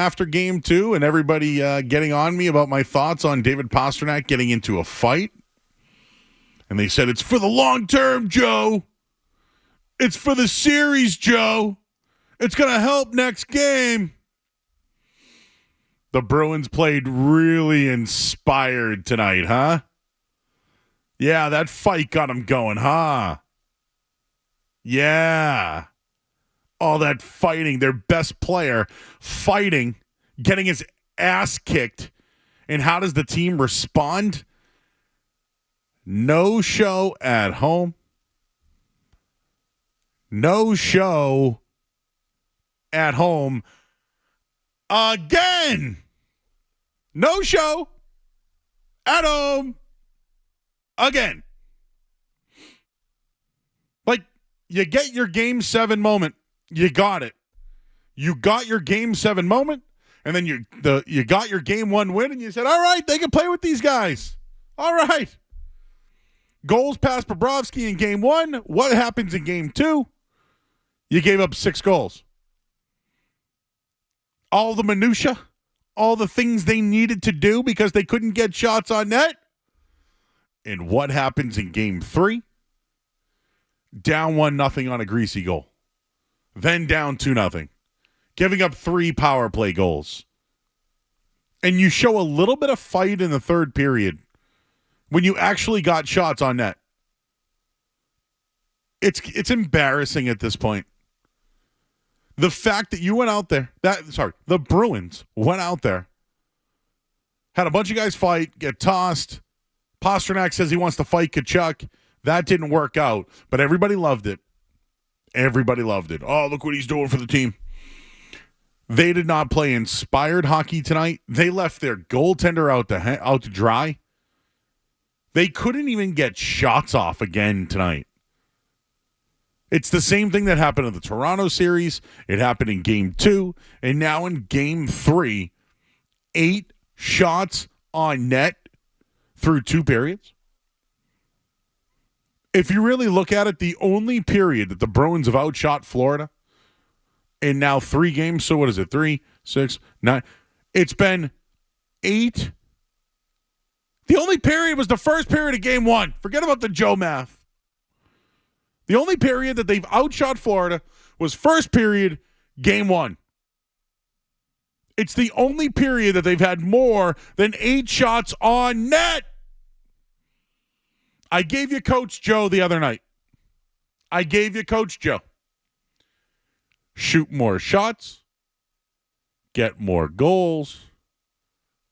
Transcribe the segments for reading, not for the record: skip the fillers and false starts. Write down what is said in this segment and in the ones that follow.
after game 2 and everybody getting on me about my thoughts on David Pastrnak getting into a fight. And they said, it's for the long term, Joe. It's for the series, Joe. It's going to help next game. The Bruins played really inspired tonight, huh? Yeah, that fight got them going, huh? Yeah. All that fighting, their best player fighting, getting his ass kicked. And how does the team respond? No show at home. No show at home again. No show at home again. Like, you get your game 7 moment. You got it. You got your game 7 moment, and then you got your game 1 win, and you said, all right, they can play with these guys. All right. Goals past Bobrovsky in game 1. What happens in game 2? You gave up 6 goals. All the minutia, all the things they needed to do because they couldn't get shots on net. And what happens in game 3? Down 1-0 on a greasy goal. Then down 2-0. Giving up 3 power play goals. And you show a little bit of fight in the third period when you actually got shots on net. It's embarrassing at this point. The fact that you went out there, the Bruins went out there, had a bunch of guys fight, get tossed. Pastrnak says he wants to fight Tkachuk. That didn't work out, but everybody loved it. Everybody loved it. Oh, look what he's doing for the team. They did not play inspired hockey tonight. They left their goaltender out to dry. They couldn't even get shots off again tonight. It's the same thing that happened in the Toronto series. It happened in game 2. And now in game 3, 8 shots on net through 2 periods. If you really look at it, the only period that the Bruins have outshot Florida in now 3 games. So what is it? 3, 6, 9. It's been 8. The only period was the first period of game 1. Forget about the Joe math. The only period that they've outshot Florida was first period, game 1. It's the only period that they've had more than 8 shots on net. I gave you Coach Joe the other night. I gave you Coach Joe. Shoot more shots, get more goals,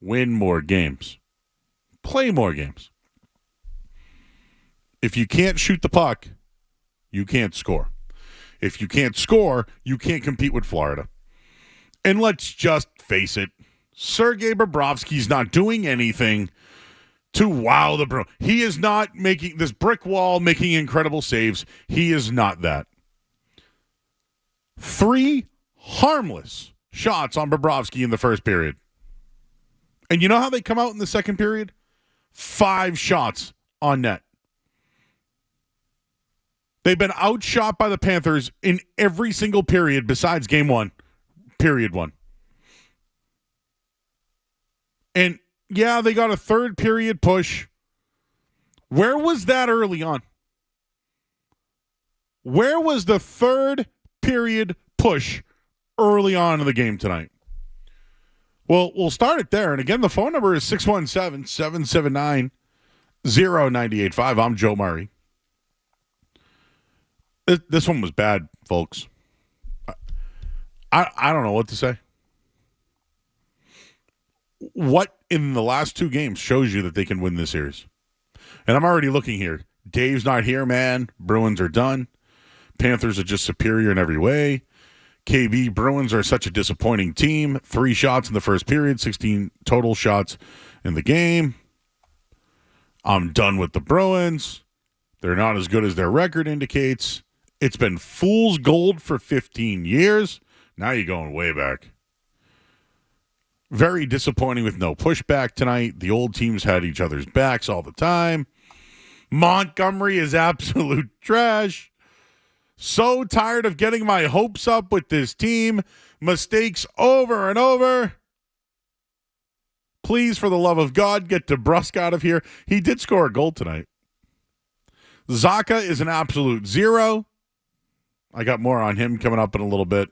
win more games, play more games. If you can't shoot the puck, you can't score. If you can't score, you can't compete with Florida. And let's just face it, Sergei Bobrovsky's not doing anything to wow the Bruins. He is not making this brick wall, making incredible saves. He is not that. 3 harmless shots on Bobrovsky in the first period. And you know how they come out in the second period? 5 shots on net. They've been outshot by the Panthers in every single period besides game 1, period 1. And yeah, they got a third period push. Where was that early on? Where was the third period push early on in the game tonight? Well, we'll start it there. And again, the phone number is 617-779-0985. I'm Joe Murray. This one was bad, folks. I don't know what to say. What in the last 2 games shows you that they can win this series? And I'm already looking here. Dave's not here, man. Bruins are done. Panthers are just superior in every way. KB, Bruins are such a disappointing team. 3 shots in the first period, 16 total shots in the game. I'm done with the Bruins. They're not as good as their record indicates. It's been fool's gold for 15 years. Now you're going way back. Very disappointing with no pushback tonight. The old teams had each other's backs all the time. Montgomery is absolute trash. So tired of getting my hopes up with this team. Mistakes over and over. Please, for the love of God, get DeBrusque out of here. He did score a goal tonight. Zacha is an absolute zero. I got more on him coming up in a little bit.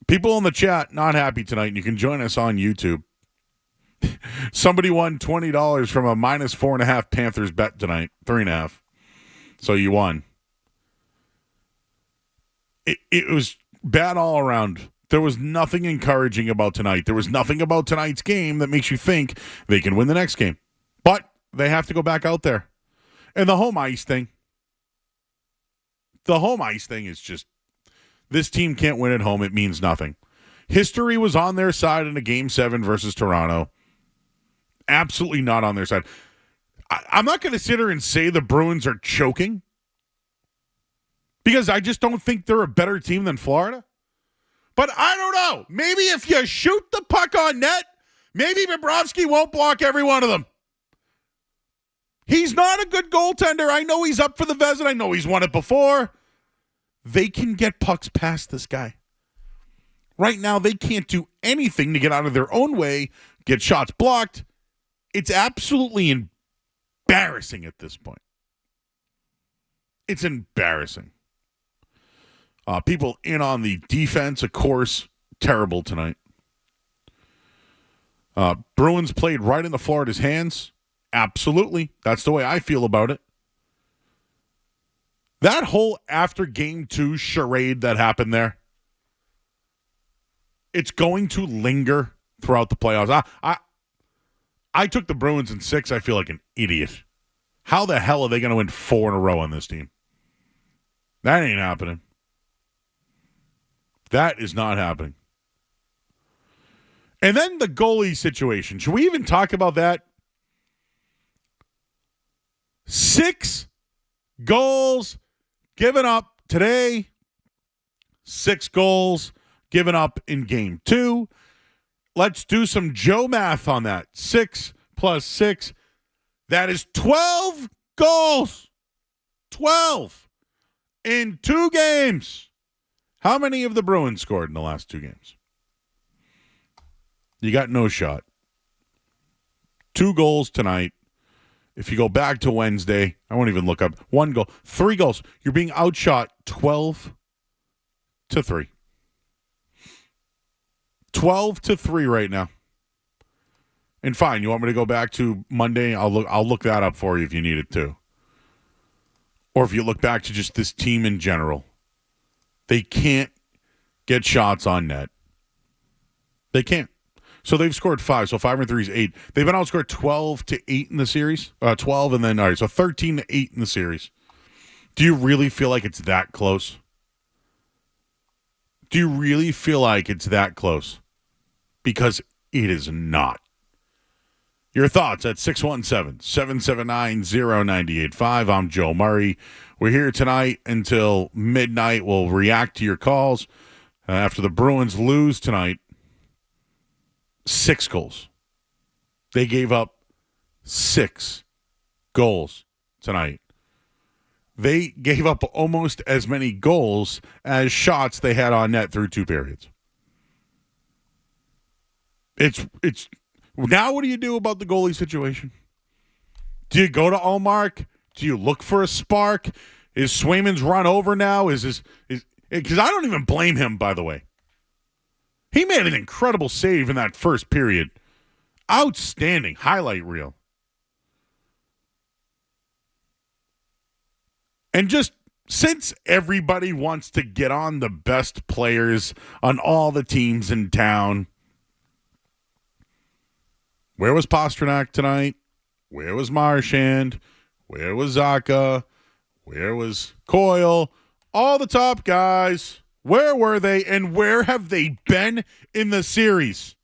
People in the chat not happy tonight, and you can join us on YouTube. Somebody won $20 from a minus 4.5 Panthers bet tonight. 3.5. So you won. It was bad all around. There was nothing encouraging about tonight. There was nothing about tonight's game that makes you think they can win the next game. But they have to go back out there. And the home ice thing. The home ice thing is just, this team can't win at home. It means nothing. History was on their side in a Game 7 versus Toronto. Absolutely not on their side. I'm not going to sit here and say the Bruins are choking, because I just don't think they're a better team than Florida. But I don't know. Maybe if you shoot the puck on net, maybe Bobrovsky won't block every one of them. He's not a good goaltender. I know he's up for the Vezina. I know he's won it before. They can get pucks past this guy. Right now, they can't do anything to get out of their own way, get shots blocked. It's absolutely embarrassing at this point. It's embarrassing. People in on the defense, of course, terrible tonight. Bruins played right into Florida's hands. Absolutely. That's the way I feel about it. That whole after Game 2 charade that happened there, it's going to linger throughout the playoffs. I took the Bruins in 6. I feel like an idiot. How the hell are they going to win 4 in a row on this team? That ain't happening. That is not happening. And then the goalie situation. Should we even talk about that? 6 goals given up today. 6 goals given up in Game 2. Let's do some Joe math on that. 6 plus 6. That is 12 goals. 12 in 2 games. How many have the Bruins scored in the last 2 games? You got no shot. 2 goals tonight. If you go back to Wednesday, I won't even look up. 1 goal. 3 goals. You're being outshot 12-3. 12-3 right now. And fine, you want me to go back to Monday? I'll look that up for you if you need it to. Or if you look back to just this team in general. They can't get shots on net. They can't. So they've scored 5. So 5 and 3 is 8. They've been outscored 12-8 in the series. 12 and then, all right, so 13-8 in the series. Do you really feel like it's that close? Do you really feel like it's that close? Because it is not. Your thoughts at 617-779-0985. I'm Joe Murray. We're here tonight until midnight. We'll react to your calls after the Bruins lose tonight. 6 goals. They gave up 6 goals tonight. They gave up almost as many goals as shots they had on net through 2 periods. It's now what do you do about the goalie situation? Do you go to Allmark? Do you look for a spark? Is Swayman's run over now? Because I don't even blame him, by the way. He made an incredible save in that first period. Outstanding highlight reel. And just since everybody wants to get on the best players on all the teams in town, where was Pastrnak tonight? Where was Marchand? Where was Zacha? Where was Coyle? All the top guys. Where were they, and where have they been in the series?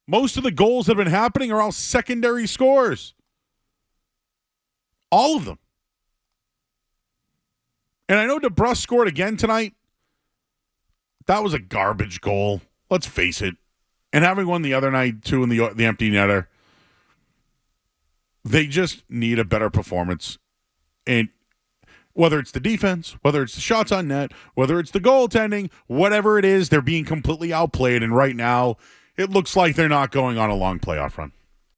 Most of the goals that have been happening are all secondary scores. All of them. And I know DeBrusque scored again tonight. That was a garbage goal. Let's face it. And having won the other night, too, in the empty netter, they just need a better performance. And whether it's the defense, whether it's the shots on net, whether it's the goaltending, whatever it is, they're being completely outplayed. And right now, it looks like they're not going on a long playoff run.